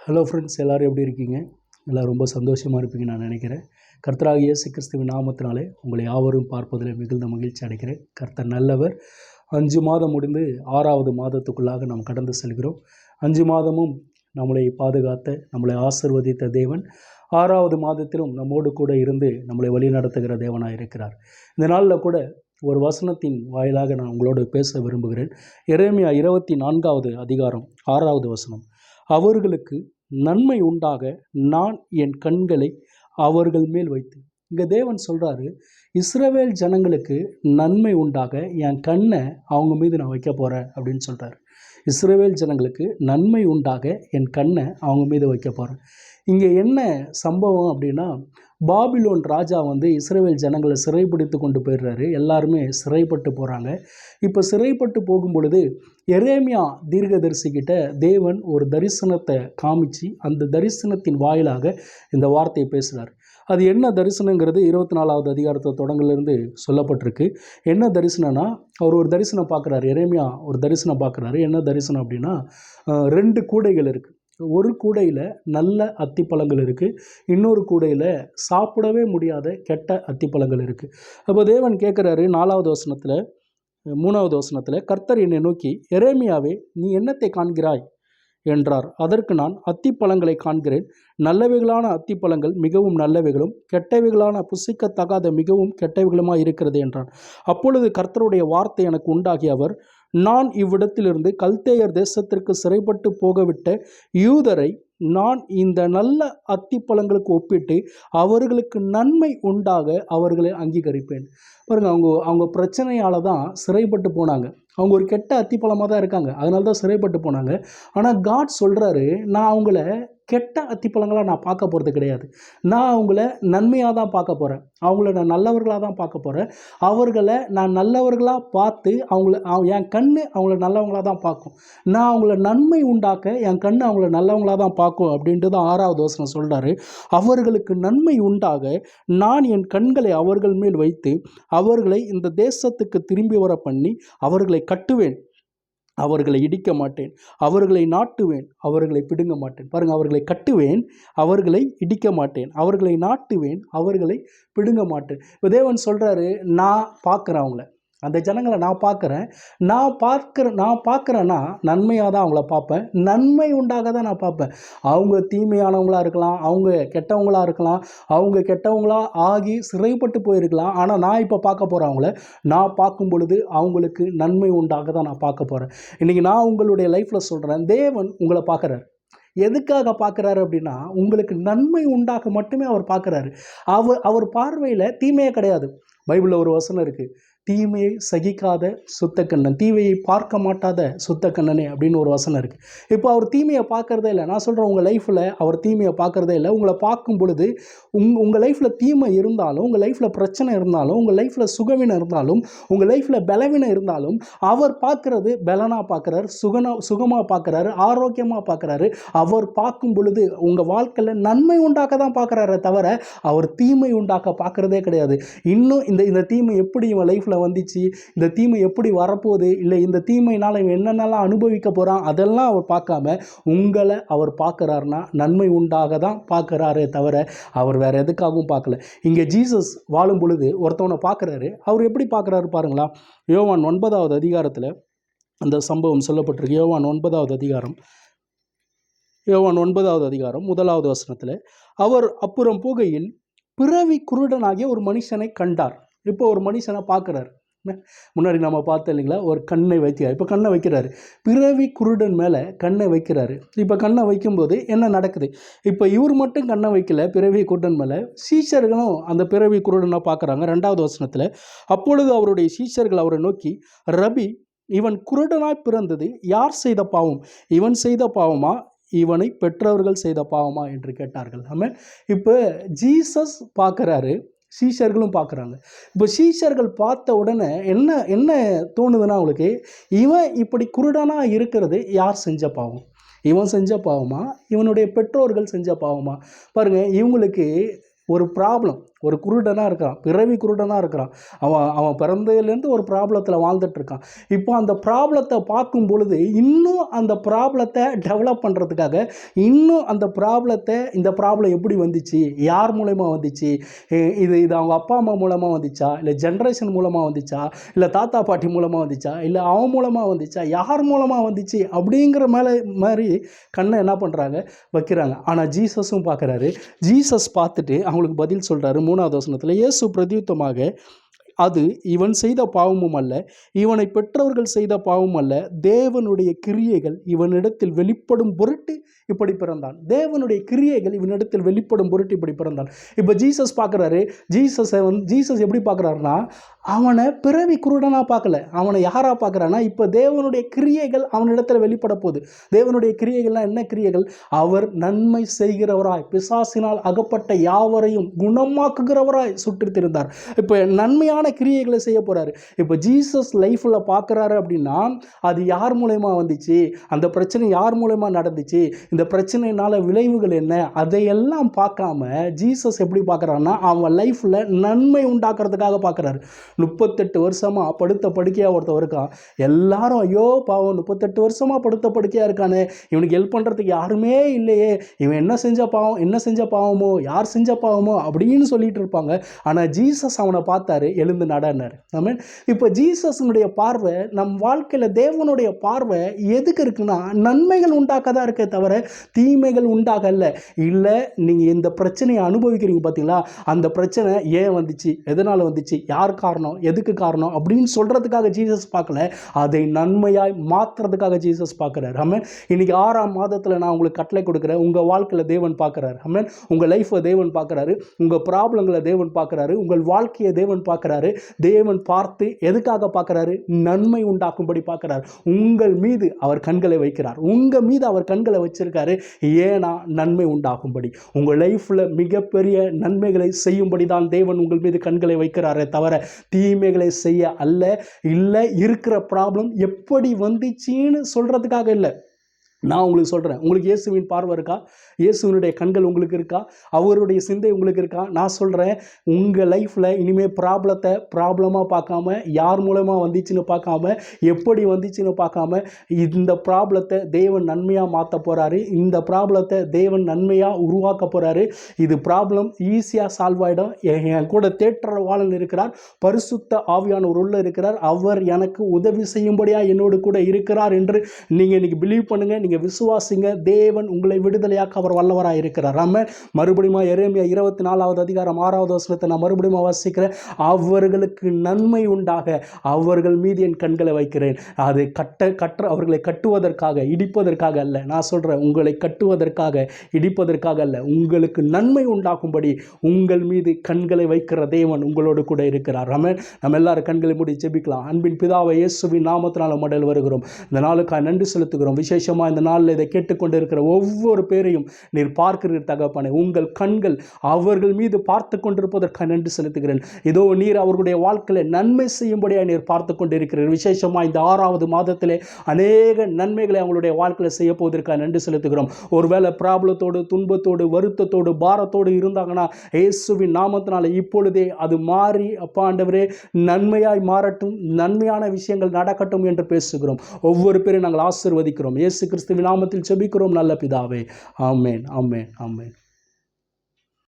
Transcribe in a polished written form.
Hello friends, எல்லோரும் எப்படி இருக்கீங்க? எல்லோரும் ரொம்ப சந்தோஷமாக இருப்பீங்கன்னு நான் நினைக்கிறேன். கர்த்தராகிய இயேசு கிறிஸ்துவின் நாமத்தினாலே உங்களை யாவரும் பார்ப்பதில் மிகுந்த மகிழ்ச்சி அடைக்கிறேன். கர்த்தர் நல்லவர். 5 மாதம் முடிந்து 6வது மாதத்துக்குள்ளாக நாம் கடந்து செல்கிறோம். 5 மாதமும் நம்மளை பாதுகாத்த, நம்மளை ஆசீர்வதித்த தேவன் 6வது மாதத்திலும் நம்மோடு கூட இருந்து நம்மளை வழி நடத்துகிற தேவனாக இருக்கிறார். இந்த நாளில் கூட ஒரு வசனத்தின் வாயிலாக நான் உங்களோடு பேச விரும்புகிறேன். எரேமியா 24வது அதிகாரம் 6வது வசனம். அவர்களுக்கு நன்மை உண்டாக நான் என் கண்களை அவர்கள் மேல் வைத்து. இங்கே தேவன் சொல்கிறாரு, இஸ்ரவேல் ஜனங்களுக்கு நன்மை உண்டாக என் கண்ணை அவங்க மீது நான் வைக்க போகிறேன் அப்படின்னு சொல்கிறார். இஸ்ரவேல் ஜனங்களுக்கு நன்மை உண்டாக என் கண்ணை அவங்க மீது வைக்க போகிறேன். இங்கே என்ன சம்பவம் அப்படின்னா, பாபிலோன் ராஜா இஸ்ரவேல் ஜனங்களை சிறைப்பிடித்து கொண்டு போயிடுறாரு. எல்லாருமே சிறைப்பட்டு போகிறாங்க. இப்போ சிறைப்பட்டு போகும் பொழுது எரேமியா தீர்க்கதரிசிக்கிட்ட தேவன் ஒரு தரிசனத்தை காமிச்சு அந்த தரிசனத்தின் வாயிலாக இந்த வார்த்தையை பேசுகிறார். அது என்ன தரிசனங்கிறது 24வது அதிகாரத்தை தொடங்கிலிருந்து சொல்லப்பட்டிருக்கு. என்ன தரிசனம்னா, அவர் ஒரு தரிசனம் பார்க்குறாரு. எரேமியா ஒரு தரிசனம் பார்க்குறாரு. என்ன தரிசனம் அப்படின்னா, 2 கூடைகள் இருக்குது. ஒரு கூடையில் நல்ல அத்திப்பழங்கள் இருக்குது, இன்னொரு கூடையில் சாப்பிடவே முடியாத கெட்ட அத்திப்பழங்கள் இருக்குது. அப்போ தேவன் கேட்குறாரு 4வது வசனத்தில், 3வது வசனத்தில், கர்த்தர் என்னை நோக்கி, எரேமியாவே நீ என்னத்தை காண்கிறாய் என்றார். அதற்கு நான், அத்திப்பழங்களை காண்கிறேன். நல்லவைகளான அத்திப்பழங்கள் மிகவும் நல்லவைகளும் கெட்டவைகளான புசிக்கத்தகாத மிகவும் கெட்டவைகளுமாக இருக்கிறது என்றான். அப்பொழுது கர்த்தருடைய வார்த்தை எனக்கு உண்டாகி அவர், நான் இவ்விடத்திலிருந்து கல்தேயர் தேசத்திற்கு சிறைப்பட்டு போகவிட்ட யூதரை நான் இந்த நல்ல அத்திப்பழங்களுக்கு ஒப்பிட்டு அவர்களுக்கு நன்மை உண்டாக அவர்களை அங்கீகரிப்பேன். பாருங்கள், அவங்க பிரச்சனையால் தான் சிறைப்பட்டு போனாங்க. அவங்க ஒரு கெட்ட அத்திப்பழமாக தான் இருக்காங்க, அதனால தான் சிறைப்பட்டு போனாங்க. ஆனால் காட் சொல்கிறாரு, நான் அவங்கள கெட்ட அத்திப்பழங்களாக நான் பார்க்க போகிறது கிடையாது. நான் அவங்கள நன்மையாக தான் பார்க்க போகிறேன். அவங்கள நான் நல்லவர்களாக தான் பார்க்க போகிறேன். அவர்களை நான் நல்லவர்களாக பார்த்து என் கண் அவங்கள நல்லவங்களாக தான் பார்க்கும். நான் அவங்கள நன்மை உண்டாக்க என் கண் அவங்கள நல்லவங்களாக தான் பார்க்கும் அப்படின்ட்டு தான் 6வது வசனம் சொல்கிறாரு. அவர்களுக்கு நன்மை உண்டாக நான் என் கண்களை அவர்கள் மேல் வைத்து அவர்களை இந்த தேசத்துக்கு திரும்பி வர பண்ணி அவர்களை கட்டுவேன், அவர்களை இடிக்க மாட்டேன். அவர்களை நாட்டுவேன், அவர்களை பிடுங்க மாட்டேன். பாருங்கள், அவர்களை கட்டுவேன், அவர்களை இடிக்க மாட்டேன். அவர்களை நாட்டுவேன், அவர்களை பிடுங்க மாட்டேன். இப்போ தேவன் சொல்கிறாரு, நான் பார்க்குறேன் அவங்கள, அந்த ஜனங்களை நான் பார்க்குறேன். நான் பார்க்குறேன்னா நன்மையாக தான் அவங்கள பார்ப்பேன், நன்மை உண்டாக தான் நான் பார்ப்பேன். அவங்க தீமையானவங்களாக இருக்கலாம், அவங்க கெட்டவங்களாக இருக்கலாம், அவங்க கெட்டவங்களாக ஆகி சிறைப்பட்டு போயிருக்கலாம். ஆனால் நான் இப்போ பார்க்க போகிறேன் அவங்கள. நான் பார்க்கும் பொழுது அவங்களுக்கு நன்மை உண்டாக தான் நான் பார்க்க போகிறேன். இன்றைக்கி நான் உங்களுடைய லைஃப்பில் சொல்கிறேன், தேவன் உங்களை பார்க்குறாரு. எதுக்காக பார்க்குறாரு அப்படின்னா, உங்களுக்கு நன்மை உண்டாக மட்டுமே அவர் பார்க்குறாரு. அவர் பார்வையில் தீமையே கிடையாது. பைபிளில் ஒரு வசனம் இருக்குது, தீமையை சகிக்காத சுத்த கண்ணன், தீமையை பார்க்க மாட்டாத சுத்த கண்ணனே அப்படின்னு ஒரு வசனம் இருக்குது. இப்போ அவர் தீமையை பார்க்குறதே இல்லை. நான் சொல்கிறேன், உங்கள் லைஃப்பில் அவர் தீமையை பார்க்குறதே இல்லை. உங்களை பார்க்கும் பொழுது உங்கள் லைஃப்பில் தீமை இருந்தாலும், உங்கள் லைஃப்பில் பிரச்சனை இருந்தாலும், உங்கள் லைஃப்பில் சுகவீனம் இருந்தாலும், உங்கள் லைஃப்பில் பலவீனம் இருந்தாலும் அவர் பார்க்குறது பலனாக பார்க்குறாரு, சுகமாக பார்க்குறாரு, ஆரோக்கியமாக பார்க்குறாரு. அவர் பார்க்கும் பொழுது உங்கள் வாழ்க்கையில் நன்மை உண்டாக்க தான் பார்க்குறாரே தவிர அவர் தீமை உண்டாக்க பார்க்குறதே கிடையாது. இன்னும் இந்த தீமை எப்படி இவன் லைஃப்பில் வந்துச்சு, இந்த தீமை எப்படி வரப்போகுது, இல்லை இந்த தீமையினால் இவன் என்னென்னலாம் அனுபவிக்க போகிறான், அதெல்லாம் அவர் பார்க்காம உங்களை அவர் பார்க்குறாருன்னா நன்மை உண்டாக தான் பார்க்குறாரே தவிர அவர் வேறு எதுக்காகவும் பார்க்கல. இங்கே ஜீசஸ் வாழும் பொழுது ஒருத்தவனை பார்க்குறாரு. அவர் எப்படி பார்க்குறாரு பாருங்களா. யோவான் 9வது அதிகாரத்தில் அந்த சம்பவம் சொல்லப்பட்டிருக்கு. யோவான் 9வது அதிகாரம் 1வது வசனத்தில், அவர் அப்புறம் போகையில் பிறவி குருடனாகிய ஒரு மனுஷனை கண்டார். இப்போ ஒரு மனுஷனை பார்க்குறாரு. முன்னாடி நம்ம பார்த்தோம் இல்லைங்களா, ஒரு கண்ணை வைக்கிறார். இப்போ கண்ணை வைக்கிறாரு, பிறவி குருடன் மேலே கண்ணை வைக்கிறாரு. இப்போ கண்ணை வைக்கும்போது என்ன நடக்குது? இப்போ இவர் மட்டும் கண்ணை வைக்கல பிறவி குருடன் மேலே, சீஷர்களும் அந்த பிறவி குருடனை பார்க்குறாங்க. 2வது வசனத்தில், அப்பொழுது அவருடைய சீஷர்கள் அவரை நோக்கி, ரபி, இவன் குருடனாய் பிறந்தது யார் செய்த பாவம்? இவன் செய்த பாவமா, இவனை பெற்றவர்கள் செய்த பாவமா என்று கேட்டார்கள். ஆமாம். இப்போ ஜீசஸ் பார்க்குறாரு, சீஷர்களும் பார்க்குறாங்க. இப்போ சீஷர்கள் பார்த்த உடனே என்ன தோணுதுன்னா அவங்களுக்கு, இவன் இப்படி குருடனாக இருக்கிறது யார் செஞ்ச பாவம்? இவன் செஞ்ச பாவமா, இவனுடைய பெற்றோர்கள் செஞ்ச பாவமா? பாருங்கள், இவங்களுக்கு ஒரு ப்ராப்ளம், ஒரு குருடனாக இருக்கிறான், பிறவி குருடனாக இருக்கிறான். அவன் பிறந்ததுலேருந்து ஒரு ப்ராப்ளத்தில் வாழ்ந்துட்டுருக்கான். இப்போ அந்த ப்ராப்ளத்தை பார்க்கும் பொழுது இன்னும் அந்த ப்ராப்ளத்தை டெவலப் பண்ணுறதுக்காக, இன்னும் அந்த ப்ராப்ளத்தை, இந்த ப்ராப்ளம் எப்படி வந்துச்சு, யார் மூலயமா வந்துச்சு, இது இது அவங்க அப்பா அம்மா மூலமாக வந்துச்சா, இல்லை ஜென்ரேஷன் மூலமாக வந்துச்சா, இல்லை தாத்தா பாட்டி மூலமாக வந்துச்சா, இல்லை அவன் மூலமாக வந்துச்சா, யார் மூலமாக வந்துச்சு அப்படிங்கிற மாதிரி கண்ணை என்ன பண்ணுறாங்க, வைக்கிறாங்க. ஆனால் ஜீசஸும் பார்க்குறாரு. ஜீசஸ் பார்த்துட்டு அவங்களுக்கு பதில் சொல்கிறாரு. 3வது வசனத்தில் இயேசு பிரதியுத்தமாக, அது இவன் செய்த பாவமும் அல்ல, இவனை பெற்றவர்கள் செய்த பாவமும் அல்ல, தேவனுடைய கிரியைகள் இவனிடத்தில் வெளிப்படும் பொருட்டு இப்படி பிறந்தான். தேவனுடைய கிரியைகள் இவனிடத்தில் வெளிப்படும் பொருட்டு இப்படி பிறந்தான். இப்போ ஜீசஸ் பார்க்குறாரு. ஜீசஸ் எப்படி பார்க்குறாருன்னா, அவனை பிறவி குருடனாக பார்க்கல, அவனை யாராக பார்க்குறான்னா, இப்போ தேவனுடைய கிரியைகள் அவனிடத்தில் வெளிப்பட போகுது. தேவனுடைய கிரியைகள்லாம் என்ன கிரியைகள்? அவர் நன்மை செய்கிறவராய், பிசாசினால் அகப்பட்ட யாவரையும் குணமாக்குகிறவராய் சுற்றித்திருந்தார். இப்போ நன்மையான கிரியைகளை செய்ய போகிறாரு. இப்போ ஜீசஸ் லைஃப்பில் பார்க்குறாரு அப்படின்னா, அது யார் மூலயமா வந்துச்சு, அந்த பிரச்சனை யார் மூலயமா நடந்துச்சு, இந்த பிரச்சனையினால விளைவுகள் என்ன, அதையெல்லாம் பார்க்காம ஜீசஸ் எப்படி பார்க்குறாருன்னா, அவன் லைஃப்பில் நன்மை உண்டாக்குறதுக்காக பார்க்குறாரு. 38 வருஷமாக படுத்த படுக்கையாக ஒருத்தர் இருக்கான். எல்லாரும் ஐயோ பாவம், 38 வருஷமாக படுத்த படுக்கையாக இருக்கானே, இவனுக்கு ஹெல்ப் பண்ணுறதுக்கு யாருமே இல்லையே, இவன் என்ன செஞ்ச பாவமோ, யார் செஞ்ச பாவமோ அப்படின்னு சொல்லிட்டு இருப்பாங்க. ஆனால் ஜீசஸ் அவனை பார்த்தாரு, எழுந்து நடனார். ஆமென். இப்போ ஜீசஸனுடைய பார்வை, நம் வாழ்க்கையில் தேவனுடைய பார்வை எதுக்கு இருக்குன்னா, நன்மைகள் உண்டாக்க தான் இருக்கே தவிர தீமைகள் உண்டாகல. இல்லை, நீங்கள் இந்த பிரச்சனையை அனுபவிக்கிறீங்க பார்த்தீங்களா, அந்த பிரச்சனை ஏன் வந்துச்சு, எதனால் வந்துச்சு, யார் காரணம், எதுக்கு காரணம் அப்படின்னு சொல்கிறதுக்காக ஜீசஸ் பார்க்கல, அதை நன்மையாய் மாற்றுறதுக்காக ஜீசஸ் பார்க்குறாரு. ஆமென். இன்னைக்கு 6ஆம் மாதத்தில் நான் உங்களுக்கு கட்டளை கொடுக்குறேன். உங்கள் வாழ்க்கையில் தேவன் பார்க்குறாரு. ஆமென். உங்கள் லைஃப்பை தேவன் பார்க்குறாரு, உங்கள் ப்ராப்ளங்களை தேவன் பார்க்குறாரு, உங்கள் வாழ்க்கையை தேவன் பார்க்குறாரு. தேவன் பார்த்து எதுக்காக பார்க்குறாரு? நன்மை உண்டாக்கும்படி பார்க்குறாரு. உங்கள் மீது அவர் கண்களை வைக்கிறார். உங்கள் மீது அவர் கண்களை வச்சிருக்காரு. ஏன்னா நன்மை உண்டாகும்படி, உங்கள் லைஃப்பில் மிகப்பெரிய நன்மைகளை செய்யும்படி தான் தேவன் உங்கள் மீது கண்களை வைக்கிறாரே தவிர தீமைகளை செய்ய அல்ல. இல்லை, இருக்கிற ப்ராப்ளம் எப்படி வந்துச்சின்னு சொல்கிறதுக்காக இல்லை. நான் உங்களுக்கு சொல்கிறேன், உங்களுக்கு இயேசுவின் பார்வை இருக்கா? இயேசுவினுடைய கண்கள் உங்களுக்கு இருக்கா? அவருடைய சிந்தை உங்களுக்கு இருக்கா? நான் சொல்கிறேன், உங்கள் லைஃப்பில் இனிமேல் ப்ராப்ளமாக பார்க்காம, யார் மூலமாக வந்துச்சுன்னு பார்க்காம, எப்படி வந்துச்சுன்னு பார்க்காம, இந்த ப்ராப்ளத்தை தேவன் நன்மையாக மாற்ற போகிறாரு. இந்த ப்ராப்ளத்தை தேவன் நன்மையாக உருவாக்க போகிறாரு. இது ப்ராப்ளம் ஈஸியாக சால்வ் ஆகிடும். என் கூட தேற்றவாளன் இருக்கிறார், பரிசுத்த ஆவியானவர் உள்ள இருக்கிறார், அவர் எனக்கு உதவி செய்யும்படியாக என்னோடு கூட இருக்கிறார் என்று நீங்கள் இன்றைக்கி பிலீவ் பண்ணுங்கள். நீங்கள் விசுவாசிங்க. தேவன் உங்களை விடுதலையாக்க அவர் வல்லவராக இருக்கிறார். ஆமென். மறுபடியும் எரேமியா 24வது அதிகாரம் 6வது வசனத்தை நான் மறுபடியும் வாசிக்கிறேன். அவர்களுக்கு நன்மை உண்டாக அவர்கள் மீது என் கண்களை வைக்கிறேன். அது அவர்களை கட்டுவதற்காக, இடிப்பதற்காக அல்ல. நான் சொல்கிறேன், உங்களை கட்டுவதற்காக, இடிப்பதற்காக அல்ல, உங்களுக்கு நன்மை உண்டாகும்படி உங்கள் மீது கண்களை வைக்கிற தேவன் உங்களோடு கூட இருக்கிறார். ஆமென். நம்ம எல்லாரும் கண்களை மூடி ஜெபிக்கலாம். அன்பின் பிதாவை இயேசுவின் நாமத்தினால் மடல் வருகிறோம். இந்த நாளுக்காக நன்றி செலுத்துகிறோம். விசேஷமாக இந்த நாளில் இதை கேட்டுக்கொண்டு இருக்கிற ஒவ்வொரு பேரையும் நீர் பார்க்கிறீர் தகப்பனே. உங்கள் கண்கள் அவர்கள் மீது பார்த்து கொண்டிருப்பதற்காக நன்றி செலுத்துகிறேன். இதோ நீர் அவர்களுடைய வாழ்க்கையில் நன்மை செய்யும்படியாக நீர் பார்த்து கொண்டிருக்கிறீர். விசேஷமாக இந்த 6வது மாதத்திலே அநேக நன்மைகளை அவங்களுடைய வாழ்க்கையில் செய்ய போவதற்காக நன்றி செலுத்துகிறோம். ஒருவேளை ப்ராப்ளத்தோடு, துன்பத்தோடு, வருத்தத்தோடு, பாரத்தோடு இருந்தாங்கன்னா இயேசுவின் நாமத்தினால இப்பொழுதே அது மாறி, அப்பா ஆண்டவரே, நன்மையாய் மாறட்டும், நன்மையான விஷயங்கள் நடக்கட்டும் என்று பேசுகிறோம். ஒவ்வொரு பேரையும் நாங்கள் ஆசீர்வதிக்கிறோம். இயேசு கிறிஸ்துவின் நாமத்தில் ஜெபிக்கிறோம் நல்ல பிதாவே. ஆமென், ஆமென், ஆமென்.